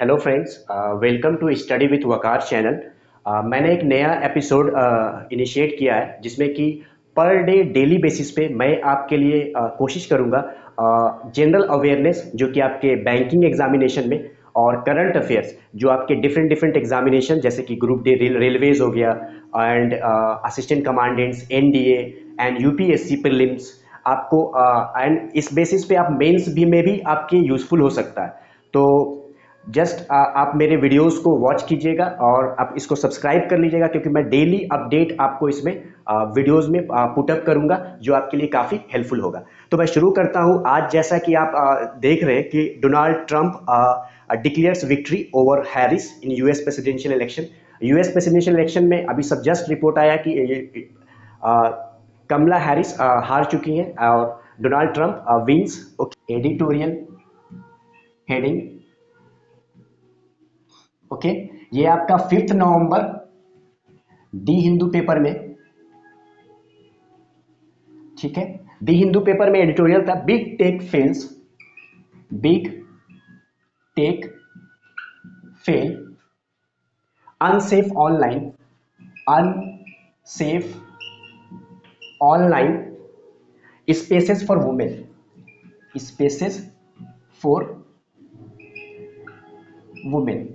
Hello friends, welcome to study with Waqar channel. मैंने एक नया एपिसोड इनिशिएट किया है जिसमें कि पर डे डेली बेसिस पे मैं आपके लिए कोशिश करूंगा जनरल अवेयरनेस जो कि आपके बैंकिंग एग्जामिनेशन में और करंट अफेयर्स जो आपके डिफरेंट डिफरेंट एग्जामिनेशन जैसे कि ग्रुप डी रेलवेज हो गया and assistant commandants NDA and UPSC prelims आपको एंड इस बेसिस पे आप मेंस भी में भी आपके यूज़फुल हो सकता है। तो जस्ट आप मेरे वीडियोस को वॉच कीजिएगा और आप इसको सब्सक्राइब कर लीजिएगा क्योंकि मैं डेली अपडेट आपको इसमें वीडियोस में पुटअप करूंगा जो आपके लिए काफ़ी हेल्पफुल होगा। तो मैं शुरू करता हूं। आज जैसा कि आप देख रहे हैं कि Donald Trump declares victory over Harris in US presidential election. US presidential election में अभी सब जस्ट रिपोर्ट आया कि कमला हैरिस हार चुकी हैं और Donald Trump wins. Editorial heading okay, ये आपका 5 नवंबर दी हिंदू पेपर में, ठीक है। दी हिंदू पेपर में एडिटोरियल था, big tech fails, big tech fail, unsafe online, unsafe online spaces for women, spaces for women.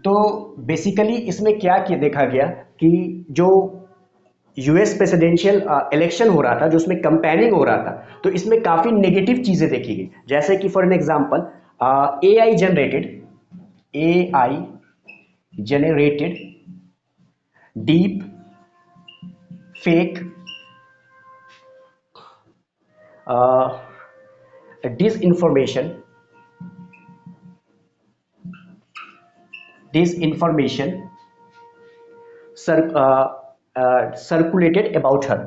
तो बेसिकली इसमें क्या किया देखा गया कि जो यूएस प्रेसिडेंशियल इलेक्शन हो रहा था, जो उसमें कंपेयरिंग हो रहा था, तो इसमें काफी नेगेटिव चीजें देखी गई। जैसे कि for an example AI generated deep fake disinformation circulated about her।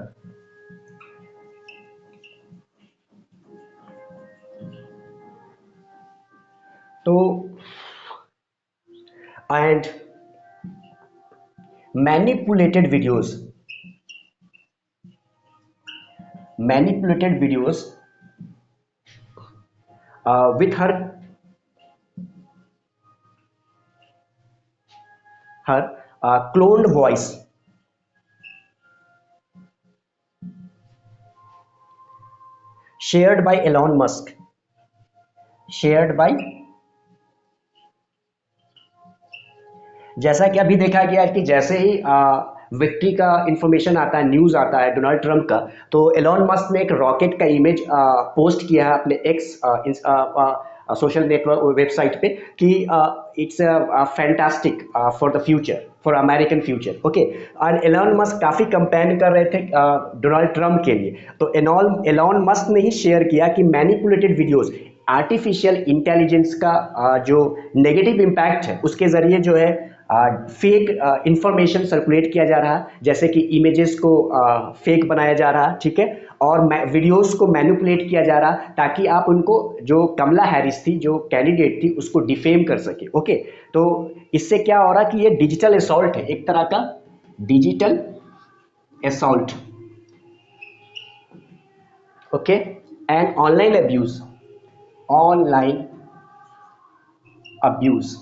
तो and manipulated videos with her cloned voice shared by Elon Musk, जैसा कि अभी देखा गया है कि जैसे ही विक्ट्री का इंफॉर्मेशन आता है, न्यूज आता है डोनाल्ड ट्रंप का, तो एलॉन मस्क ने एक रॉकेट का इमेज पोस्ट किया है अपने एक्स सोशल नेटवर्क वेबसाइट पे कि it's fantastic for the future, for American future. Okay, और एलॉन मस्क काफ़ी कंपेयर कर रहे थे डोनाल्ड ट्रंप के लिए। तो एलॉन मस्क ने ही शेयर किया कि मैनिपुलेटेड वीडियोस, आर्टिफिशियल इंटेलिजेंस का जो नेगेटिव इम्पैक्ट है उसके ज़रिए जो है फेक इंफॉर्मेशन सर्कुलेट किया जा रहा, जैसे कि इमेजेस को फेक बनाया जा रहा, ठीक है, और वीडियोस को मैनिपुलेट किया जा रहा ताकि आप उनको, जो कमला हैरिस थी जो कैंडिडेट थी, उसको डिफेम कर सके। ओके, तो इससे क्या हो रहा कि ये डिजिटल असॉल्ट है, एक तरह का digital assault. Okay, and online abuse,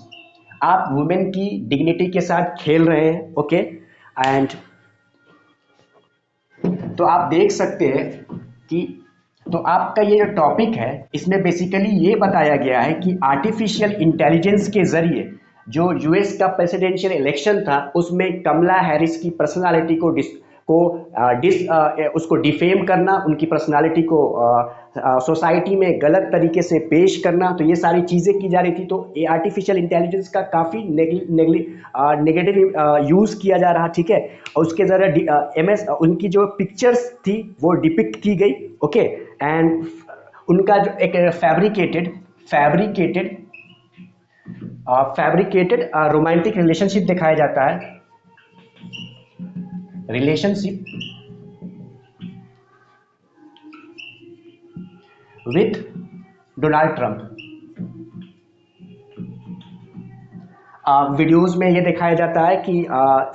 आप वुमेन की डिग्निटी के साथ खेल रहे हैं। ओके, एंड तो आप देख सकते हैं कि तो आपका ये जो टॉपिक है इसमें बेसिकली ये बताया गया है कि आर्टिफिशियल इंटेलिजेंस के जरिए जो यूएस का प्रेसिडेंशियल इलेक्शन था उसमें कमला हैरिस की पर्सनालिटी उसको डिफेम करना, उनकी पर्सनालिटी को सोसाइटी में गलत तरीके से पेश करना, तो ये सारी चीज़ें की जा रही थी। तो ये आर्टिफिशियल इंटेलिजेंस का काफ़ी नेगेटिव यूज़ किया जा रहा, ठीक है, और उसके ज़रिए उनकी जो पिक्चर्स थी वो डिपिक्ट की गई। ओके, एंड उनका जो एक फैब्रिकेटेड रोमांटिक रिलेशनशिप दिखाया जाता है, relationship with Donald Trump. Videos में ये दिखाया जाता है कि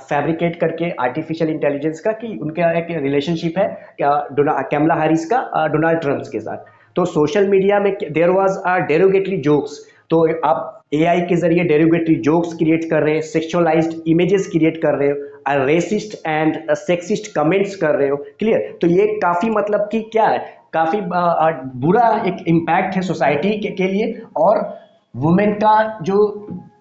फैब्रिकेट करके आर्टिफिशियल इंटेलिजेंस का कि उनका एक रिलेशनशिप है कैमला हैरिस का डोनाल्ड ट्रंप के साथ। तो सोशल मीडिया में देयर वाज डेरोगेटरी जोक्स, तो आप एआई के जरिए डेरिवेटिव जोक्स क्रिएट कर रहे हैं, सेक्सुअलाइज्ड इमेजेस क्रिएट कर रहे हो, रेसिस्ट एंड सेक्सिस्ट कमेंट्स कर रहे हो। क्लियर? तो ये काफ़ी मतलब कि क्या है, काफ़ी बुरा एक इम्पैक्ट है सोसाइटी के लिए, और वुमेन का जो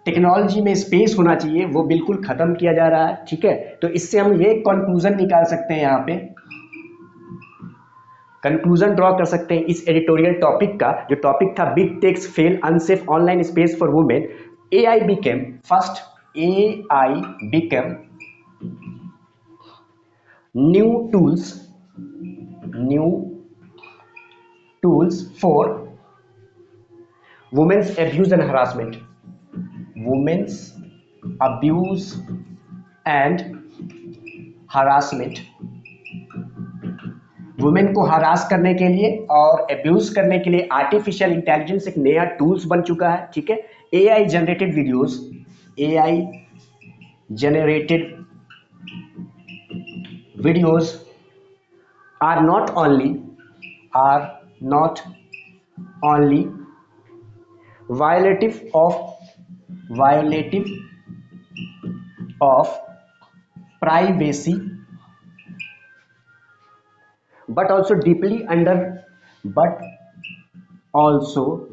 टेक्नोलॉजी में स्पेस होना चाहिए वो बिल्कुल ख़त्म किया जा रहा है। ठीक है, तो इससे हम ये कंक्लूजन निकाल सकते हैं, यहाँ पे कंक्लूजन ड्रॉ कर सकते हैं इस एडिटोरियल टॉपिक का, जो टॉपिक था big techs fail unsafe online space for women. AI became first, AI became new tools, new tools for women's abuse and harassment, women's abuse and harassment. Women को harass करने के लिए और abuse करने के लिए आर्टिफिशियल इंटेलिजेंस एक नया टूल्स बन चुका है। ठीक है, AI generated videos, AI generated videos are not only violative of privacy but also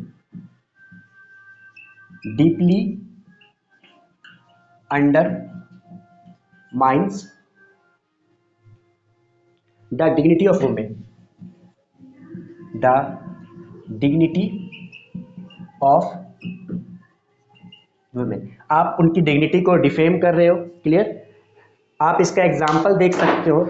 deeply undermines the dignity of women, the dignity of women। आप उनकी डिग्निटी को डिफेम कर रहे हो। क्लियर? आप इसका एग्जाम्पल देख सकते हो।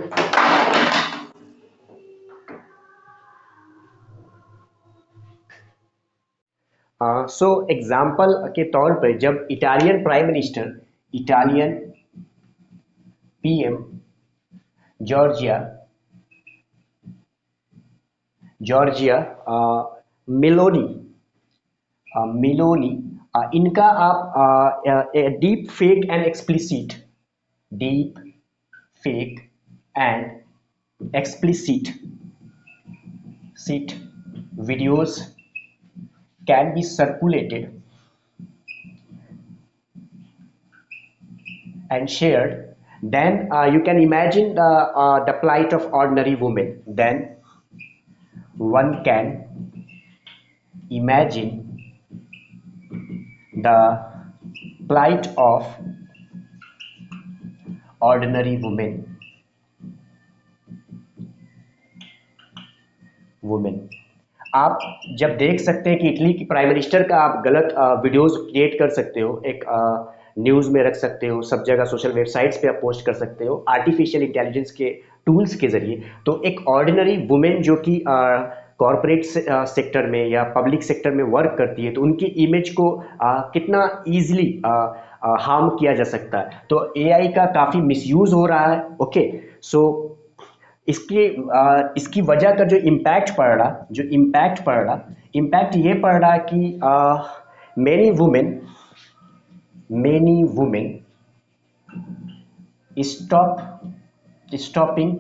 सो एग्जाम्पल के तौर पर जब Italian prime minister, Italian PM Giorgia Meloni, इनका आप deep fake and explicit videos can be circulated and shared, then you can imagine the plight of ordinary women. Then one can imagine the plight of ordinary women। आप जब देख सकते हैं कि Italy की prime minister का आप गलत वीडियोस क्रिएट कर सकते हो, एक न्यूज़ में रख सकते हो, सब जगह सोशल वेबसाइट्स पे आप पोस्ट कर सकते हो आर्टिफिशियल इंटेलिजेंस के टूल्स के जरिए, तो एक ऑर्डिनरी वुमेन जो कि कॉरपोरेट सेक्टर में या पब्लिक सेक्टर में वर्क करती है, तो उनकी इमेज को कितना ईजिली हार्म किया जा सकता है। तो एआई का काफ़ी मिसयूज़ हो रहा है। ओके, सो इसकी वजह का जो इम्पैक्ट पड़ रहा, इम्पैक्ट ये पड़ रहा कि many women stopping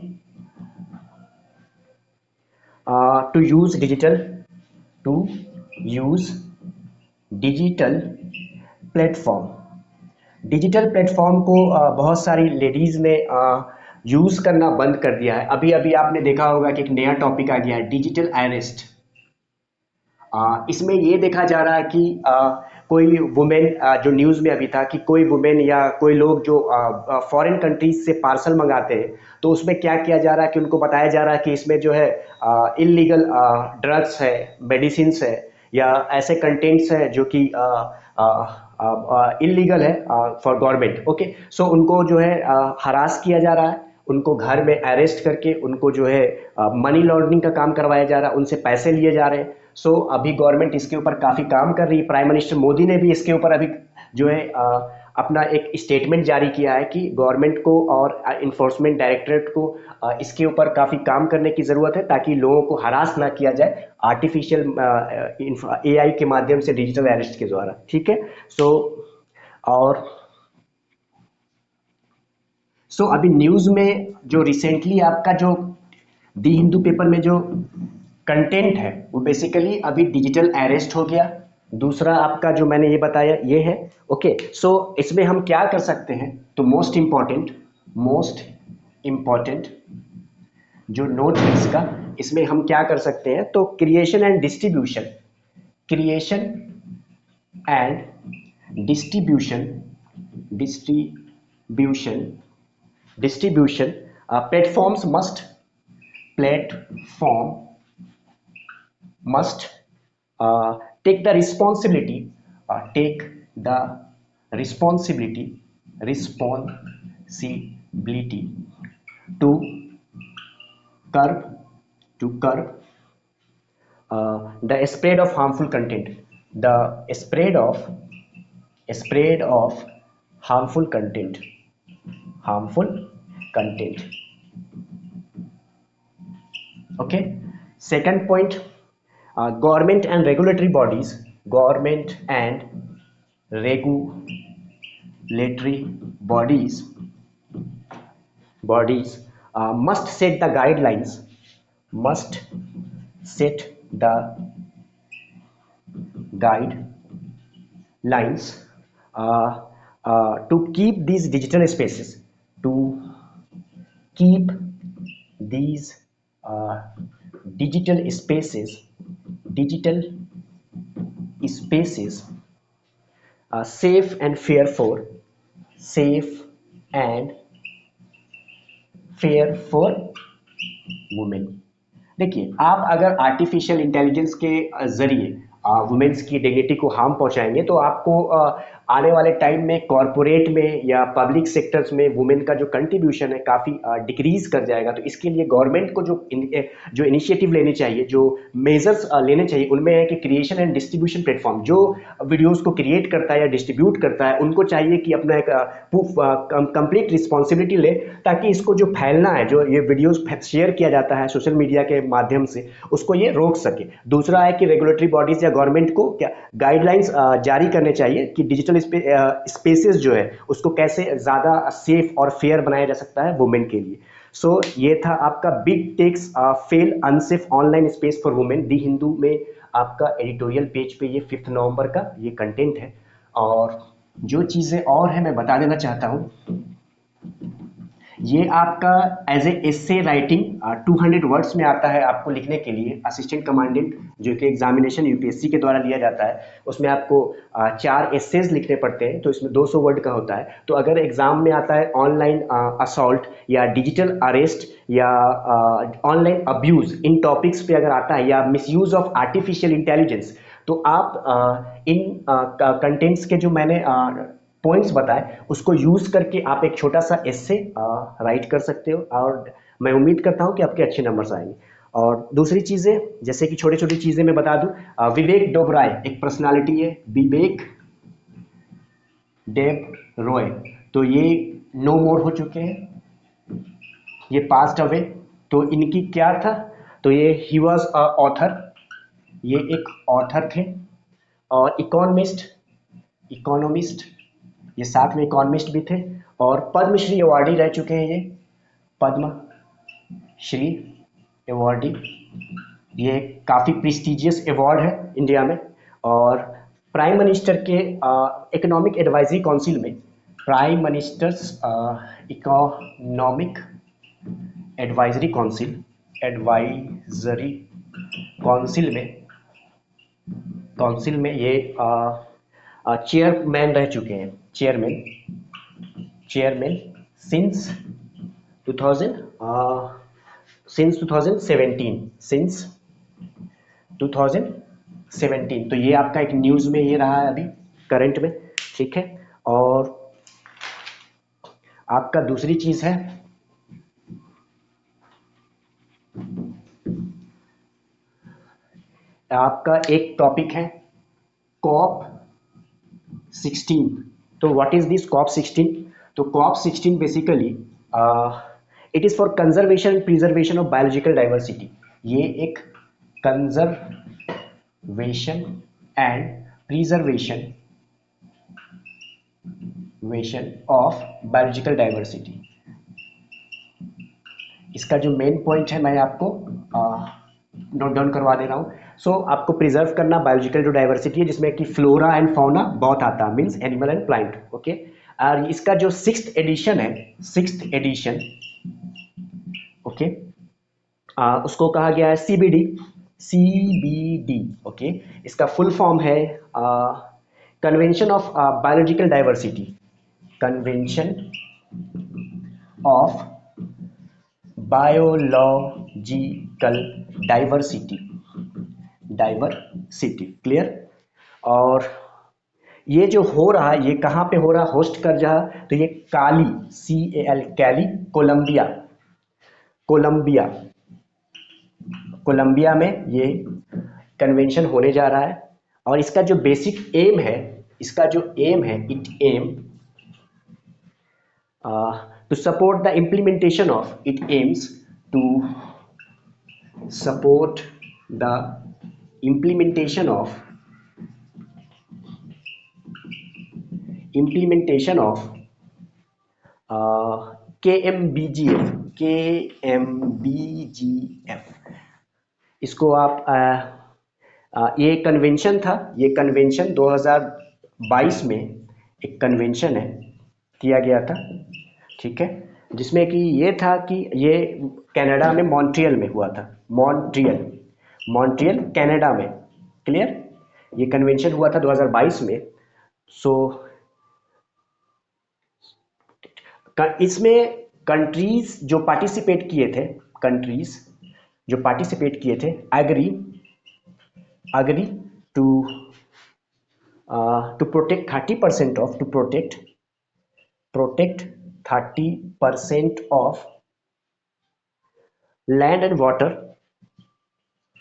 to use digital platform को बहुत सारी लेडीज़ ने यूज़ करना बंद कर दिया है। अभी अभी आपने देखा होगा कि एक नया टॉपिक आ गया है, डिजिटल अरेस्ट। इसमें ये देखा जा रहा है कि कोई वुमेन, जो न्यूज़ में अभी था कि कोई वुमेन या कोई लोग जो फॉरेन कंट्रीज से पार्सल मंगाते हैं, तो उसमें क्या किया जा रहा है कि उनको बताया जा रहा है कि इसमें जो है इलीगल ड्रग्स है, मेडिसिन्स है, या ऐसे कंटेंट्स हैं जो कि इलीगल है फॉर गवर्नमेंट। ओके, सो उनको जो है हरास किया जा रहा है, उनको घर में अरेस्ट करके उनको जो है मनी लॉन्ड्रिंग का काम करवाया जा रहा है, उनसे पैसे लिए जा रहे हैं। सो अभी गवर्नमेंट इसके ऊपर काफ़ी काम कर रही है। प्राइम मिनिस्टर मोदी ने भी इसके ऊपर अभी जो है अपना एक स्टेटमेंट जारी किया है कि गवर्नमेंट को और इन्फोर्समेंट डायरेक्टरेट को इसके ऊपर काफ़ी काम करने की ज़रूरत है, ताकि लोगों को हरास ना किया जाए आर्टिफिशियल एआई के माध्यम से, डिजिटल अरेस्ट के द्वारा। ठीक है, सो अभी न्यूज़ में जो रिसेंटली आपका जो दी हिंदू पेपर में जो कंटेंट है, वो बेसिकली अभी डिजिटल अरेस्ट हो गया। दूसरा आपका जो मैंने ये बताया ये है। ओके, सो इसमें हम क्या कर सकते हैं, तो मोस्ट इम्पॉर्टेंट जो नोट है इसका, इसमें हम क्या कर सकते हैं, तो creation and distribution platforms must uh, take the responsibility take the responsibility to curb the spread of harmful content, the spread of harmful content. Okay, second point, government and regulatory bodies must set the guidelines uh, to keep these keep these uh, digital spaces digital spaces safe and fair for women. देखिए, आप अगर artificial intelligence के जरिए women's की dignity को harm पहुंचाएंगे तो आपको आने वाले टाइम में कॉरपोरेट में या पब्लिक सेक्टर्स में वुमेन का जो कंट्रीब्यूशन है काफ़ी डिक्रीज कर जाएगा। तो इसके लिए गवर्नमेंट को जो इनिशिएटिव लेने चाहिए, जो मेजर्स लेने चाहिए, उनमें है कि क्रिएशन एंड डिस्ट्रीब्यूशन प्लेटफॉर्म जो वीडियोज़ को क्रिएट करता है या डिस्ट्रीब्यूट करता है, उनको चाहिए कि अपना एक कंप्लीट रिस्पॉन्सिबिलिटी ले, ताकि इसको जो फैलना है, जो ये वीडियोज़ शेयर किया जाता है सोशल मीडिया के माध्यम से, उसको ये रोक सके। दूसरा है कि रेगुलेटरी बॉडीज या गवर्नमेंट को क्या गाइडलाइंस जारी करने चाहिए कि डिजिटल स्पेसेस जो है उसको कैसे ज़्यादा सेफ और फेयर बनाया जा सकता है वुमेन के लिए। सो ये था आपका big techs fail unsafe online space for women, the Hindu में आपका एडिटोरियल पेज पे ये 5 नवंबर का ये कंटेंट है। और जो चीज़ें और हैं मैं बता देना चाहता हूँ, ये आपका as a essay writing 200 words में आता है आपको लिखने के लिए। असिस्टेंट कमांडेंट जो कि एग्जामिनेशन यूपीएससी के द्वारा लिया जाता है, उसमें आपको 4 एस्सेज लिखने पड़ते हैं, तो इसमें 200 वर्ड का होता है। तो अगर एग्जाम में आता है ऑनलाइन असॉल्ट या डिजिटल अरेस्ट या ऑनलाइन अब्यूज, इन टॉपिक्स पे अगर आता है, या मिसयूज ऑफ आर्टिफिशियल इंटेलिजेंस, तो आप इन कंटेंट्स के जो मैंने पॉइंट्स बताए उसको यूज करके आप एक छोटा सा एस्से राइट कर सकते हो, और मैं उम्मीद करता हूं कि आपके अच्छे नंबर्स आएंगे। और दूसरी चीजें, जैसे कि छोटी छोटी चीजें मैं बता दूं, विवेक डोबराय एक पर्सनालिटी है, विवेक डेब रॉय, तो ये नो मोर हो चुके हैं, ये पास्ट अवे। तो इनकी क्या था, तो ये ही वॉज अ ऑथर, ये एक ऑथर थे, और इकोनॉमिस्ट, ये साथ में इकोनॉमिस्ट भी थे, और पद्मश्री अवार्डी रह चुके हैं ये, पद्मश्री अवार्डी। ये काफ़ी प्रेस्टिजियस अवार्ड है इंडिया में। और प्राइम मिनिस्टर के इकोनॉमिक एडवाइजरी काउंसिल में, prime ministers economic advisory council में ये चेयरमैन रह चुके हैं, चेयरमैन सिंस 2017। तो ये आपका एक न्यूज़ में ये रहा है अभी करंट में, ठीक है। और आपका दूसरी चीज़ है, आपका एक टॉपिक है कॉप 16। तो व्हाट इज दिस कॉप 16? तो COP 16 basically it is for conservation and preservation of biological diversity. ये एक conservation and preservation of biological diversity. इसका जो मेन पॉइंट है मैं आपको नोट डाउन करवा दे रहा हूँ। सो आपको प्रिजर्व करना बायोलॉजिकल जो डाइवर्सिटी है जिसमें कि फ्लोरा एंड फौना बहुत आता है, means animal and plant. Okay, और इसका जो 6th एडिशन है, 6th एडिशन, ओके, उसको कहा गया है सीबीडी, सीबीडी। ओके, इसका फुल फॉर्म है convention of biological diversity, convention of biological diversity, diversity, clear. और ये जो हो रहा है ये कहाँ पे हो रहा है, होस्ट कर रहा, तो ये काली, CAL, कैली, कोलंबिया, कोलंबिया, कोलंबिया में ये कन्वेंशन होने जा रहा है। और इसका जो बेसिक एम है, इसका जो एम है, it aim to support the implementation of, it aims to support the implementation of KMBGF, KMBGF। इसको आप ये कन्वेंशन था, ये कन्वेंशन 2022 में एक कन्वेंशन है, किया गया था, ठीक है, जिसमें कि ये था कि ये कनाडा में मॉन्ट्रियल में हुआ था, मॉन्ट्रियल, मॉन्ट्रियल कनाडा में, क्लियर। ये कन्वेंशन हुआ था 2022 में। सो इसमें कंट्रीज जो पार्टिसिपेट किए थे, कंट्रीज जो पार्टिसिपेट किए थे, agree to to protect 30% of, to protect 30% of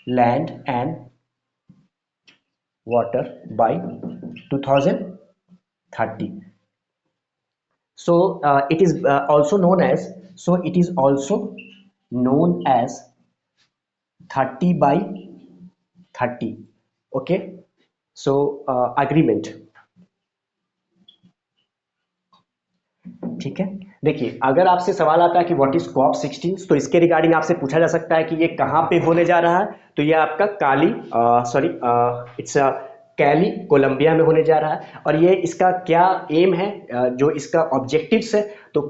land and water by 2030. So it is also known as, 30 by 30. Okay, so agreement, ठीक है। देखिए, अगर आपसे सवाल आता है कि व्हाट इज COP16, तो इसके रिगार्डिंग आपसे पूछा जा सकता है कि ये कहाँ पे होने जा रहा है, तो ये आपका इट्स कैली, कोलंबिया में होने जा रहा है। और ये इसका क्या एम है, जो इसका ऑब्जेक्टिव्स है, तो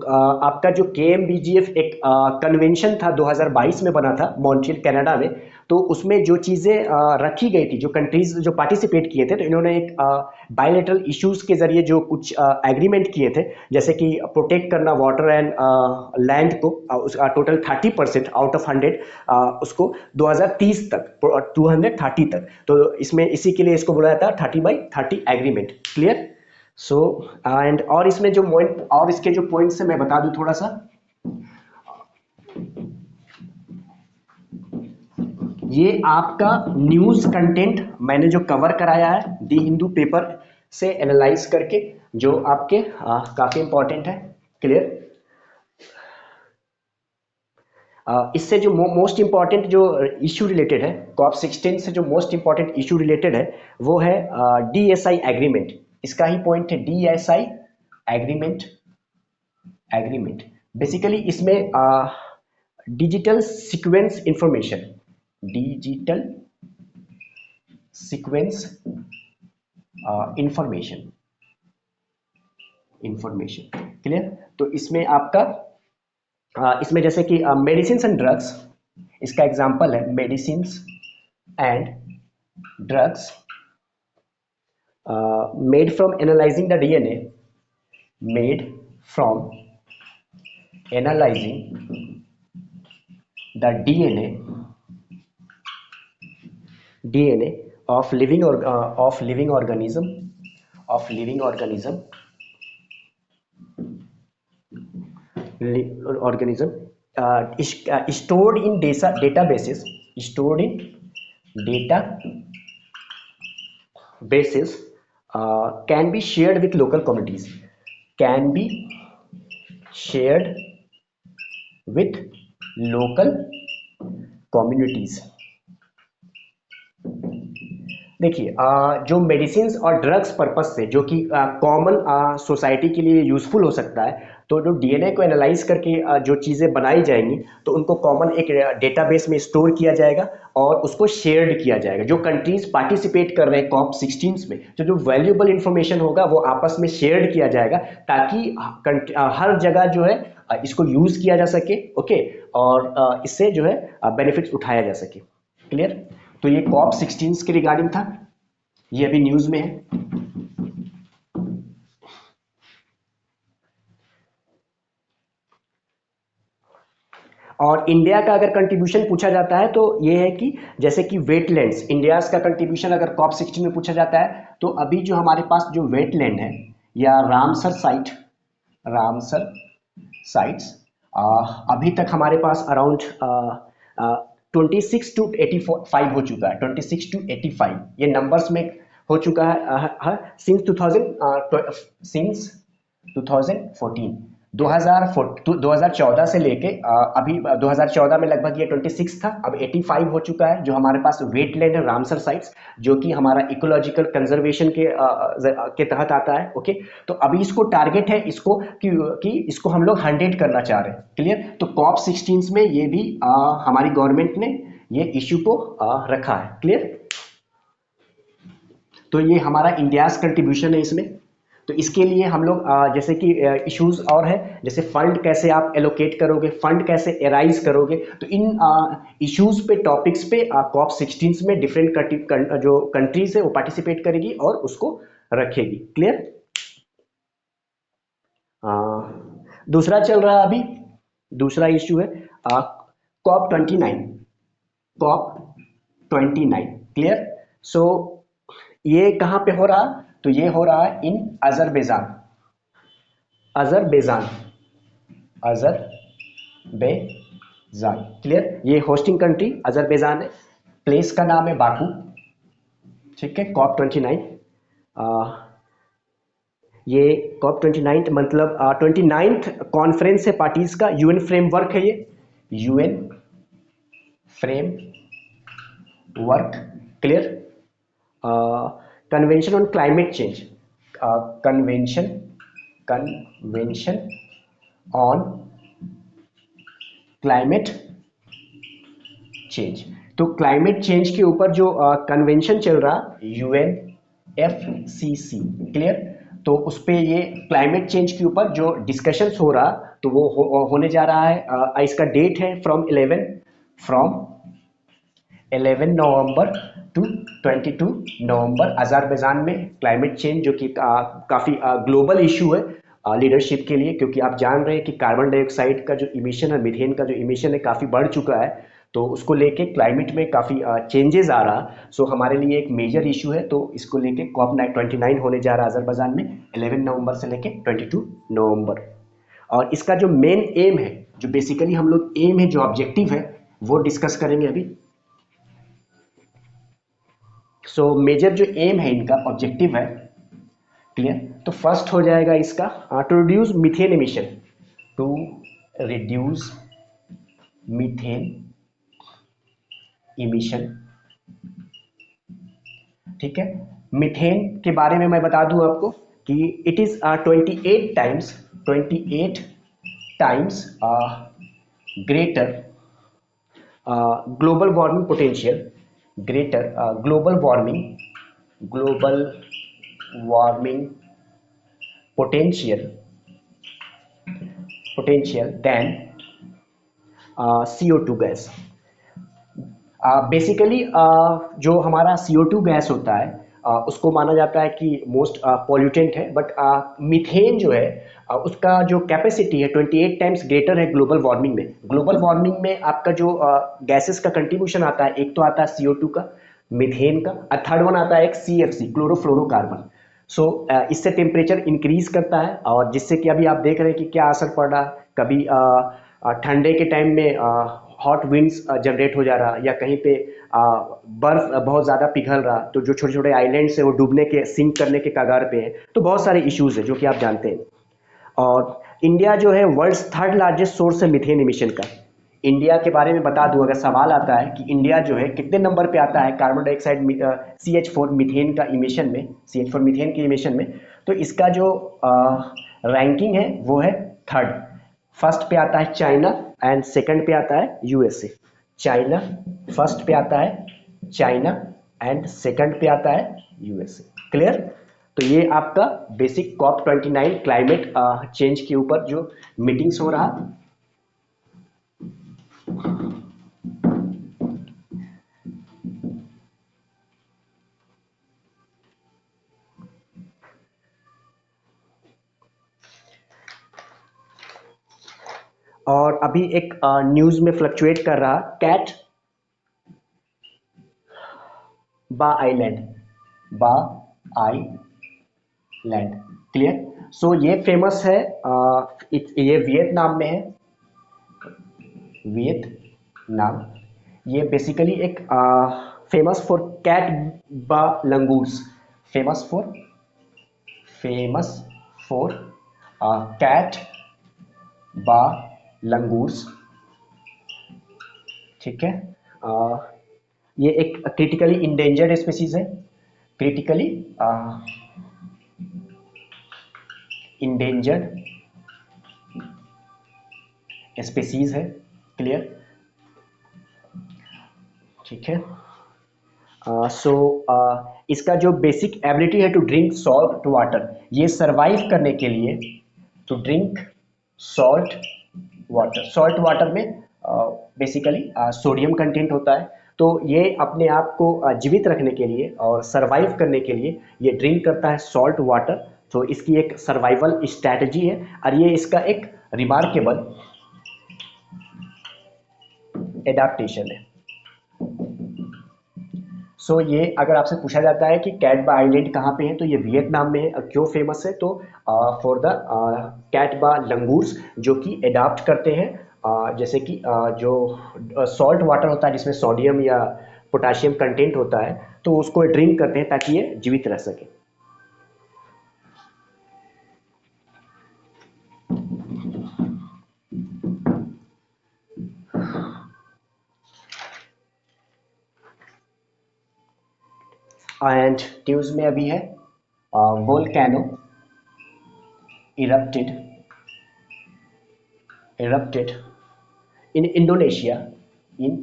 आपका जो KMBGF एक कन्वेंशन था 2022 में बना था मॉन्ट्रियल कनाडा में, तो उसमें जो चीज़ें रखी गई थी, जो कंट्रीज जो पार्टिसिपेट किए थे, तो इन्होंने एक बायलैटरल इश्यूज के जरिए जो कुछ एग्रीमेंट किए थे, जैसे कि प्रोटेक्ट करना वाटर एंड लैंड को, उसका टोटल 30% आउट ऑफ 100, उसको 2030 तक, 230 तक, तो इसमें इसी के लिए इसको बोला जाता है 30 by 30 agreement, clear. So and और इसमें जो पॉइंट, और इसके जो पॉइंट्स है मैं बता दूं थोड़ा सा। ये आपका न्यूज कंटेंट मैंने जो कवर कराया है दी हिंदू पेपर से एनालाइज करके, जो आपके काफी इंपॉर्टेंट है, क्लियर। इससे जो मोस्ट इंपॉर्टेंट जो इशू रिलेटेड है, COP16 से जो मोस्ट इंपॉर्टेंट इशू रिलेटेड है वो है DSI एग्रीमेंट। इसका ही पॉइंट है DSI एग्रीमेंट। बेसिकली इसमें digital sequence information, digital sequence information, clear. तो इसमें आपका इसमें जैसे कि मेडिसिन एंड ड्रग्स, इसका एग्जांपल है medicine and drugs made from analysing the DNA, made from analysing the DNA of living organism, stored in databases, can be shared with local communities, देखिए जो मेडिसिन और ड्रग्स पर्पस से जो कि common society के लिए useful हो सकता है, तो जो डीएनए को एनालाइज करके जो चीज़ें बनाई जाएंगी तो उनको कॉमन एक डेटाबेस में स्टोर किया जाएगा और उसको शेयर्ड किया जाएगा। जो कंट्रीज पार्टिसिपेट कर रहे हैं कॉप 16 में, जो जो वैल्यूएबल इंफॉर्मेशन होगा वो आपस में शेयर्ड किया जाएगा, ताकि हर जगह जो है इसको यूज़ किया जा सके। ओके, और इससे जो है बेनिफिट्स उठाया जा सके। क्लियर? तो ये कॉप 16 के रिगार्डिंग था, ये अभी न्यूज में है। और इंडिया का अगर कंट्रीब्यूशन पूछा जाता है तो ये है कि जैसे कि वेटलैंड्स, इंडिया का कंट्रीब्यूशन अगर कॉप 16 में पूछा जाता है तो अभी जो हमारे पास जो वेटलैंड है या रामसर साइट, रामसर साइट्स, अभी तक हमारे पास अराउंड 26 to 85 हो चुका है। 26 to 85 ये नंबर्स में हो चुका है सिंस 2014 2014 से लेके अभी 2014 में लगभग ये 26 था, अब 85 हो चुका है। जो हमारे पास वेटलैंड है रामसर साइट्स, जो कि हमारा इकोलॉजिकल कंजर्वेशन के तहत आता है। ओके, तो अभी इसको टारगेट है इसको कि इसको हम लोग 100 करना चाह रहे हैं। क्लियर? तो कॉप 16 में ये भी हमारी गवर्नमेंट ने ये इश्यू को रखा है। क्लियर? तो ये हमारा इंडियाज कंट्रीब्यूशन है इसमें। तो इसके लिए हम लोग जैसे कि इश्यूज और है, जैसे फंड कैसे आप एलोकेट करोगे, फंड कैसे एराइज करोगे, तो इन इश्यूज पे, टॉपिक्स पे कॉप 16 में डिफरेंट जो कंट्रीज है वो पार्टिसिपेट करेगी और उसको रखेगी। क्लियर? दूसरा चल रहा है अभी, दूसरा इश्यू है कॉप 29, कॉप 29। क्लियर? सो ये कहाँ पे हो रहा? तो ये हो रहा है इन अजरबैजान, अजरबैजान, अजरबैजान। क्लियर? ये होस्टिंग कंट्री अजरबैजान है, प्लेस का नाम है बाकू। ठीक है, कॉप 29। ये कॉप 29 मतलब 29th कॉन्फ्रेंस है पार्टीज का, यूएन फ्रेमवर्क है ये, UN framework. Clear? Convention on climate change, convention on climate change. तो क्लाइमेट चेंज के ऊपर जो कन्वेंशन चल रहा UNFCC। क्लियर? तो उस पे ये क्लाइमेट चेंज के ऊपर जो डिस्कशंस हो रहा तो वो होने जा रहा है। इसका डेट है from 11 November to 22 November. Azerbaijan में क्लाइमेट चेंज जो कि काफ़ी ग्लोबल इशू है लीडरशिप के लिए, क्योंकि आप जान रहे हैं कि कार्बन डाइऑक्साइड का जो इमिशन है, मीथेन का जो इमिशन है काफ़ी बढ़ चुका है, तो उसको लेके क्लाइमेट में काफ़ी चेंजेस आ रहा। सो हमारे लिए एक मेजर इशू है, तो इसको लेके कॉप 29 होने जा रहा है अज़रबैजान में 11 नवंबर से लेके 22 नवंबर। और इसका जो मेन एम है, जो बेसिकली हम लोग एम है, जो ऑब्जेक्टिव है, वो डिस्कस करेंगे अभी। सो मेजर जो एम है इनका, ऑब्जेक्टिव है। क्लियर? तो फर्स्ट हो जाएगा इसका to reduce methane emission, to reduce methane emission. ठीक है, मीथेन के बारे में मैं बता दूं आपको कि it is 28 times greater global warming potential, greater global warming potential than CO2 gas. Basically जो हमारा CO2 गैस होता है उसको माना जाता है कि मोस्ट पॉल्यूटेंट है, बट मीथेन जो है उसका जो कैपेसिटी है 28 टाइम्स ग्रेटर है ग्लोबल वार्मिंग में। ग्लोबल वार्मिंग में आपका जो गैसेस का कंट्रीब्यूशन आता है, एक तो आता है CO2 का, मीथेन का, थर्ड वन आता है एक CFC, क्लोरोफ्लोरोकार्बन। सो इससे टेम्परेचर इंक्रीज करता है, और जिससे कि अभी आप देख रहे हैं कि क्या असर पड़ रहा है। कभी ठंडे के टाइम में हॉट विंड्स जनरेट हो जा रहा, या कहीं पे बर्फ बहुत ज़्यादा पिघल रहा, तो जो छोटे छोटे आइलैंड्स हैं वो डूबने के, सिंक करने के कगार पे हैं। तो बहुत सारे इश्यूज हैं जो कि आप जानते हैं। और इंडिया जो है वर्ल्ड्स थर्ड लार्जेस्ट सोर्स है मीथेन एमिशन का। इंडिया के बारे में बता दूं, अगर सवाल आता है कि इंडिया जो है कितने नंबर पे आता है कार्बन डाइऑक्साइड CH4 मीथेन का इमिशन में, CH4 मीथेन के इमिशन में, तो इसका जो रैंकिंग है वो है थर्ड। फर्स्ट पे आता है चाइना एंड सेकंड पे आता है यूएसए। चाइना फर्स्ट पे आता है, चाइना एंड सेकंड पे आता है यूएसए। क्लियर? तो ये आपका बेसिक COP29 क्लाइमेट चेंज के ऊपर जो मीटिंग्स हो रहा। और अभी एक न्यूज में फ्लक्चुएट कर रहा कैट बा आइलैंड, बा आइलैंड। क्लियर? सो ये फेमस है, ये वियतनाम में है, वियतनाम। ये बेसिकली एक famous for Cat Ba langurs, famous for famous for Cat Ba langurs. ठीक है? अ, ये एक क्रिटिकली इंडेंजर्ड स्पीसीज है, क्रिटिकली इंडेंजर्ड स्पीसीज है। क्लियर? ठीक है। सो इसका जो बेसिक एबिलिटी है टू ड्रिंक सॉल्ट वाटर, ये सरवाइव करने के लिए to drink salt water, salt water में बेसिकली सोडियम कंटेंट होता है, तो ये अपने आप को जीवित रखने के लिए और सरवाइव करने के लिए ये ड्रिंक करता है सॉल्ट वाटर। तो इसकी एक सर्वाइवल स्ट्रैटेजी है और ये इसका एक रिमार्केबल एडाप्टेशन है। सो ये अगर आपसे पूछा जाता है कि कैटबा आइलैंड कहाँ पे है, तो ये वियतनाम में है। क्यों फेमस है? तो फॉर द कैटबा लंगूर्स जो कि एडाप्ट करते हैं, जैसे कि जो सॉल्ट वाटर होता है जिसमें सोडियम या पोटाशियम कंटेंट होता है, तो उसको ड्रिंक करते हैं ताकि ये जीवित रह सके। एंड न्यूज में अभी है volcano erupted erupted in Indonesia, in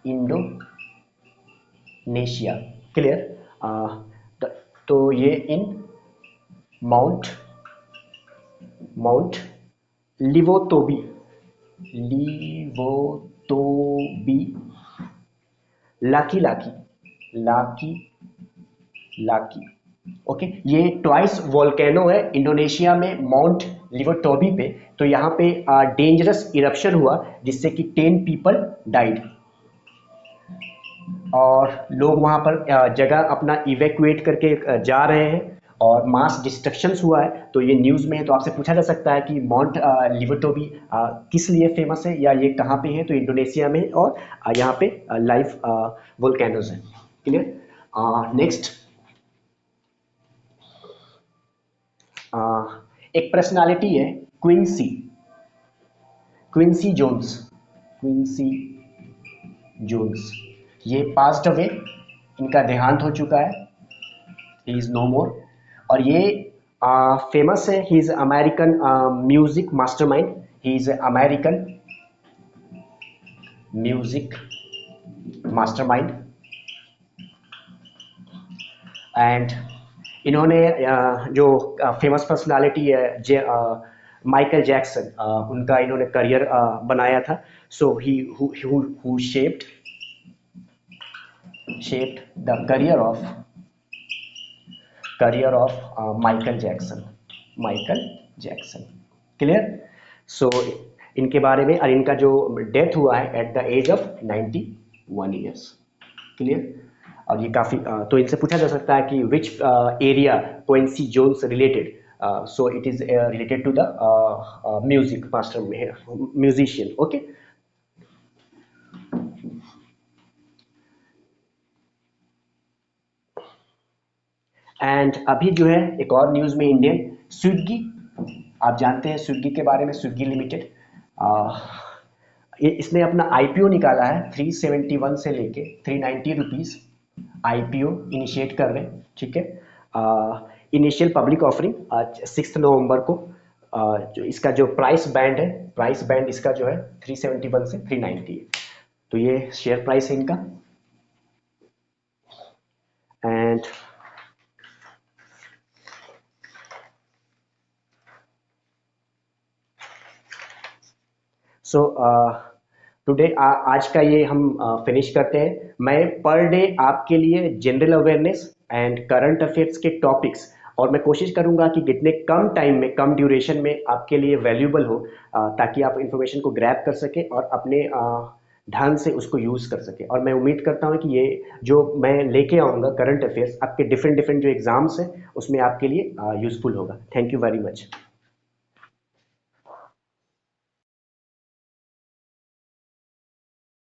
Indonesia। Clear? तो ये in Mount Mount Lewotobi, Lewotobi, Laki Laki, Laki Laki. Okay, ये ट्वाइस वोल्केनो है इंडोनेशिया में माउंट लिवोटोबी पे। तो यहाँ पे डेंजरस इरप्शन हुआ जिससे कि 10 पीपल डाइड और लोग वहाँ पर जगह अपना इवैक्यूएट करके जा रहे हैं और मास डिस्ट्रक्शन हुआ है। तो ये न्यूज़ में है, तो आपसे पूछा जा सकता है कि माउंट लिवोटोबी किस लिए फेमस है या ये कहाँ पे है? तो इंडोनेशिया में और यहाँ पे लाइव वोल्केनोज है। क्लियर? नेक्स्ट, एक पर्सनालिटी है Quincy, Quincy Jones, Quincy Jones. ये पास्ड अवे, इनका देहांत हो चुका है, ही इज नो मोर। और ये फेमस है, he is American music mastermind, he is American music mastermind. And इन्होंने जो फेमस पर्सनालिटी है माइकल जैक्सन, उनका इन्होंने करियर बनाया था। So he who shaped the career of Michael Jackson, Michael Jackson. Clear? So इनके बारे में, और इनका जो डेथ हुआ है at the age of 91 years. Clear? और ये काफ़ी तो इनसे पूछा जा सकता है कि which area Quincy Jones related. So it is related to the music master, musician. Okay, and अभी जो है एक और न्यूज़ में इंडियन स्विगी, आप जानते हैं स्विगी के बारे में, स्विगी लिमिटेड। इसने अपना आईपीओ निकाला है 371 से लेके 390 रुपीज़ आईपीओ इनिशिएट कर रहे हैं, ठीक है। इनिशियल पब्लिक ऑफरिंग 6 नवंबर को। जो इसका जो प्राइस बैंड है, प्राइस बैंड इसका जो है 371 से 390 है। तो ये शेयर प्राइस है इनका। एंड सो टुडे आज का ये हम फिनिश करते हैं। मैं पर डे आपके लिए general awareness and current affairs के टॉपिक्स, और मैं कोशिश करूंगा कि कितने कम टाइम में, कम ड्यूरेशन में आपके लिए वैल्यूबल हो, ताकि आप इंफॉर्मेशन को ग्रैब कर सके और अपने ढंग से उसको यूज़ कर सके। और मैं उम्मीद करता हूँ कि ये जो मैं लेके आऊँगा करंट अफेयर्स आपके डिफरेंट डिफरेंट जो एग्ज़ाम्स हैं उसमें आपके लिए यूज़फुल होगा। Thank you very much.